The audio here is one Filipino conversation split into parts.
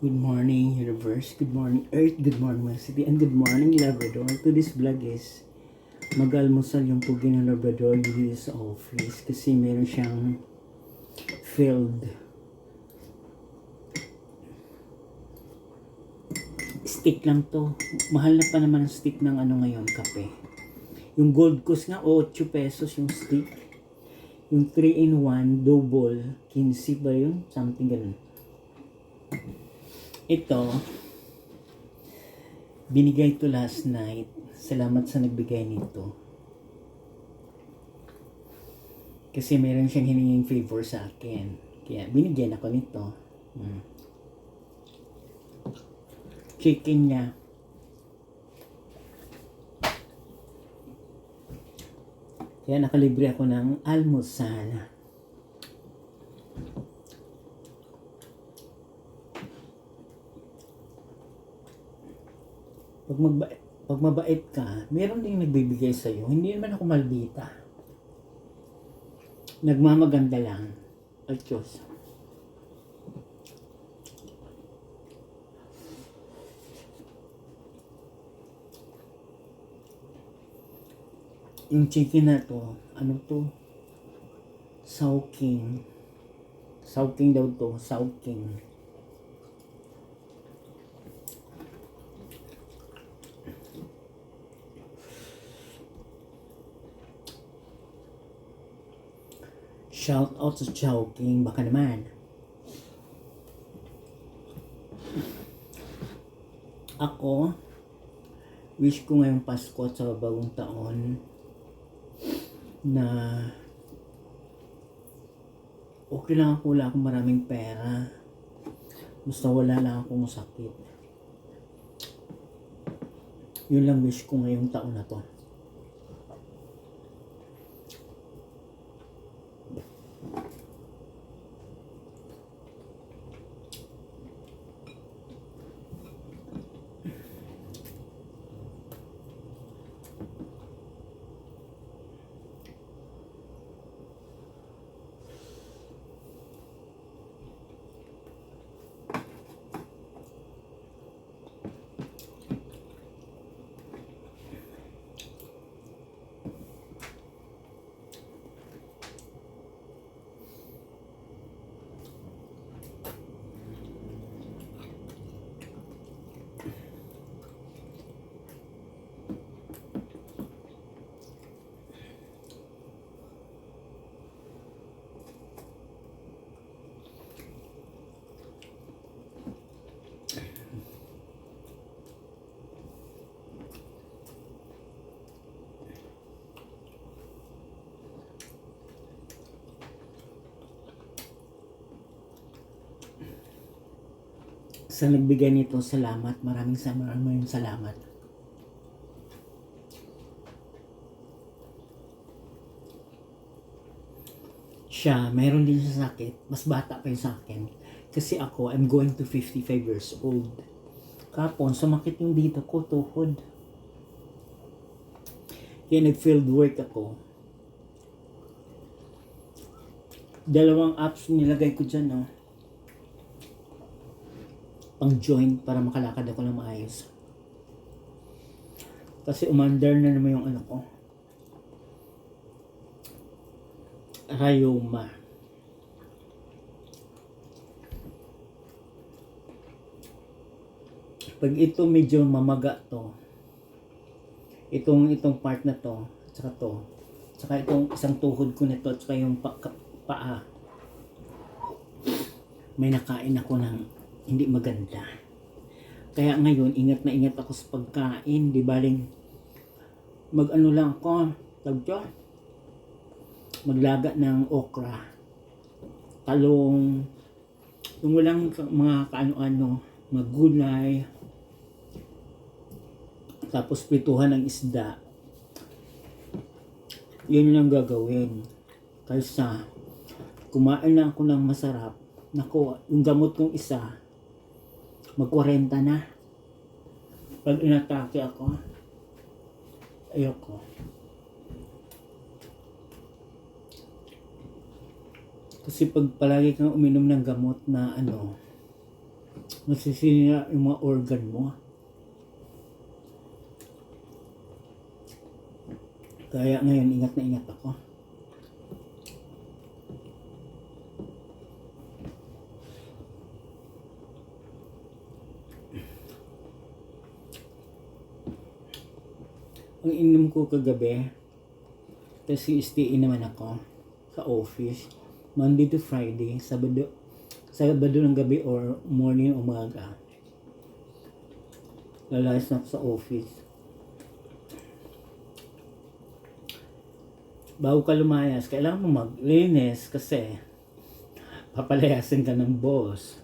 Good morning, universe. Good morning, earth. Good morning, my city. And good morning, Labrador. To this vlog is mag-almusal yung pugi ng Labrador dito sa office kasi meron siyang filled stick lang to. Mahal na pa naman ang stick ng ngayon, kape. Yung Gold Coast nga, 8 pesos yung stick. Yung 3-in-1 double, 15 ba yun? Something ganun. Ito, binigay to last night. Salamat sa nagbigay nito. Kasi meron siyang hiningin favor sa akin. Kaya binigyan ako nito. Chicken niya. Kaya nakalibre ako ng almusal. Pag mabait ka, meron ding nagbibigay sa'yo. Hindi naman ako maldita. Nagmamaganda lang. Ay, Diyos. Yung chicken na to, ano to? Sauking. Sauking daw to. Sauking. Shout out sa Chowking, baka naman. Ako, wish ko ngayong Pasko at sa bagong taon na okay lang ako, wala akong maraming pera. Basta wala lang akong sakit. Yun lang wish ko ngayong taon na to. Sa nagbigay nito, salamat. Maraming salamat. Siya, mayroon din siya sakit. Mas bata pa yung sa akin. Kasi ako, I'm going to 55 years old. Kapon, sumakit yung dito ko, tuhod. Kaya nag-field work ako. 2 apps nilagay ko dyan, no? Pang joint para makalakad ako ng maayos. Kasi umandar na naman yung ko. Rayoma. Pag ito medyo mamaga to. Itong part na to, tsaka to. Tsaka itong isang tuhod ko nito, tsaka yung paa. May nakain ako ng hindi maganda. Kaya ngayon, ingat na ingat ako sa pagkain. Di baling mag-ano lang ako, maglaga ng okra, talong, yung walang mga kaano-ano, magulay, tapos prituhan ng isda. Yun lang gagawin. Kaysa kumain lang ako ng masarap. Naku, yung gamot kong isa, mag-40 na. Pag inatake ako, ayoko. Kasi pag palagi kang uminom ng gamot na Masisira yung mga organ mo. Kaya ngayon, ingat na ingat ako. Ang inom ko kagabi, kasi stay naman ako sa office. Monday to Friday, Sabado ng gabi or morning umaga. Lalayas na ako sa office. Bago ka lumayas, kailangan mo maglinis kasi papalayasin ka ng boss.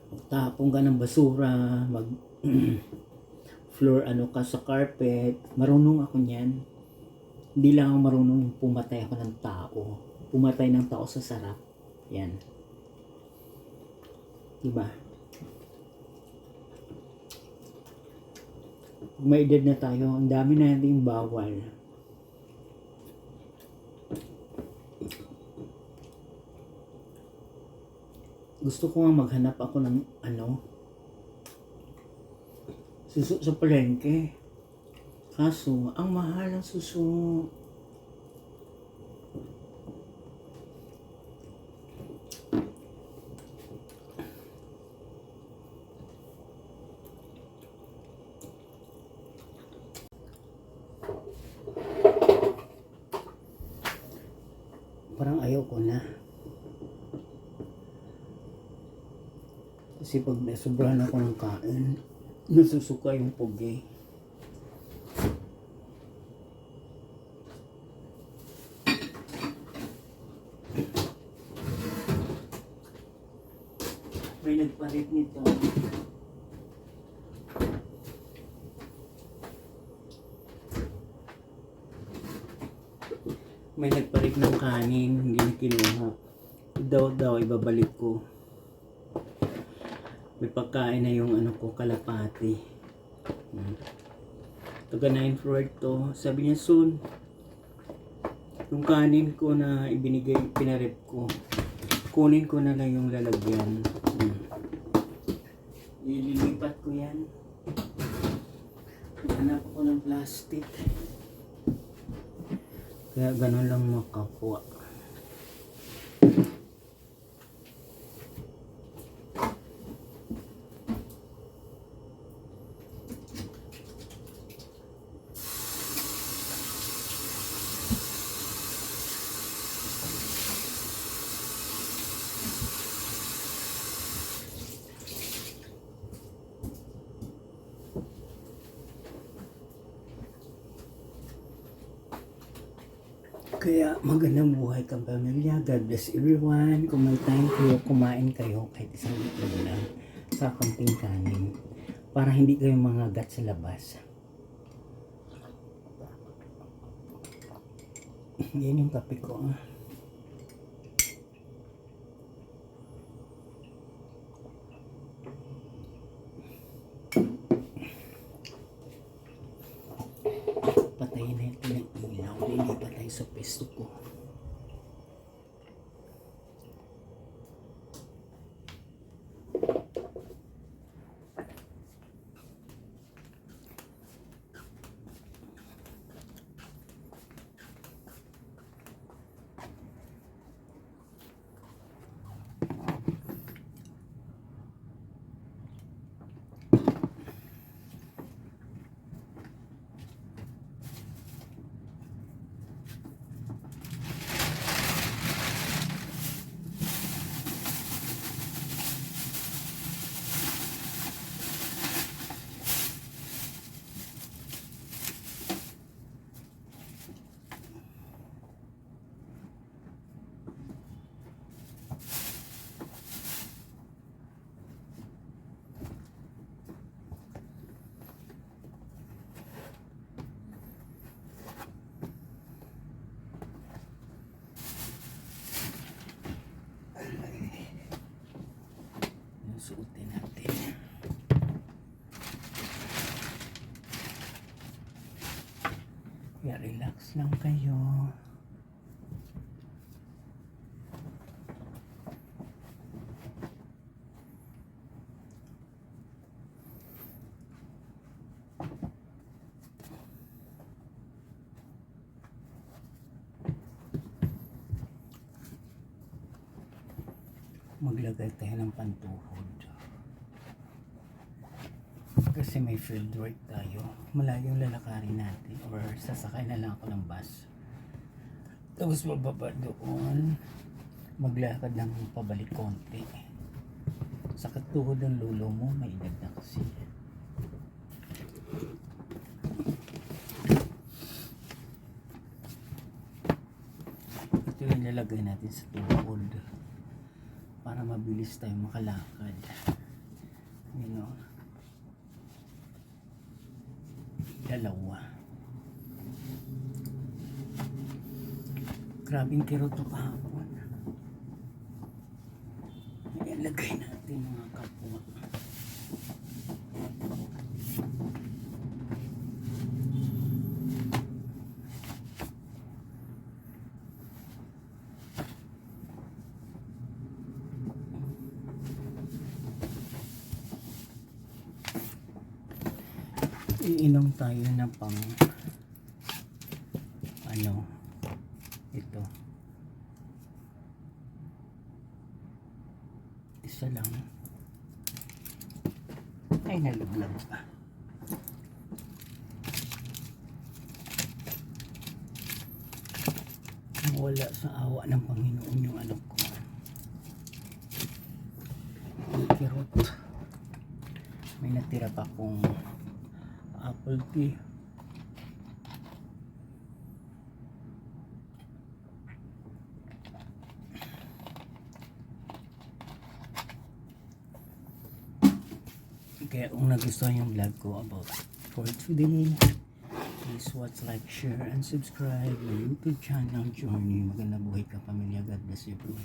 Magtapon ka ng basura, floor ka sa carpet. Marunong ako niyan. Hindi lang ako marunong pumatay ako ng tao. Pumatay ng tao sa sarap. Yan. Diba? Pag may edad na tayo, ang dami na natin bawal. Gusto ko nga maghanap ako ng suso sa palengke. Kaso, ang mahal ng suso. Parang ayaw ko na. Kasi pag nasobrahan ako ng kain, nasusuka yung pugi. May nagpalit nito. May nagpalit ng kanin, hindi na kinuha. Daw, ibabalik ko. May pagkain na yung kalapati. Taga 9 floor to. Sabi niya soon, yung kanin ko na ibinigay, pinarep ko, kunin ko na lang yung lalagyan. Ililipat ko yan. Hanap ako ng plastic. Kaya ganun lang makakuha. Kaya magandang buhay kang pamilya. God bless everyone. Kung may time kayo, kumain kayo kahit isang itlog lang sa konting kanin para hindi kayo mangagat sa labas. Yan yung kape ko. Patayin natin ang ilaw. Lilipat tayo sa pesto ko. Suotin natin. Kaya relax lang kayo. maglagay tayo ng pantuhod. Kasi may field work tayo. Malayong lalakarin natin or sasakay na lang ako ng bus. Tapos bababa doon. Maglakad ng pabalik konti. Sakit tuhod ng lulo mo, may edad na kasi. Ito yung nilagay natin sa tuhod para mabilis tayo makalakad. You know, dalawa. Grabing kirot to kahapon. Ilagay natin mga kapwa. Iinom tayo ng pang ito isa lang ay nalaglag pa. Wala sa awa ng Panginoon yung ano ko, kirot. May natira pa kong apple tea. Kaya kung nagustuhan yung vlog ko about for today, please watch, like, share, and subscribe my YouTube channel, Journey Magandang Buhay Ka Pamilya. God bless everyone.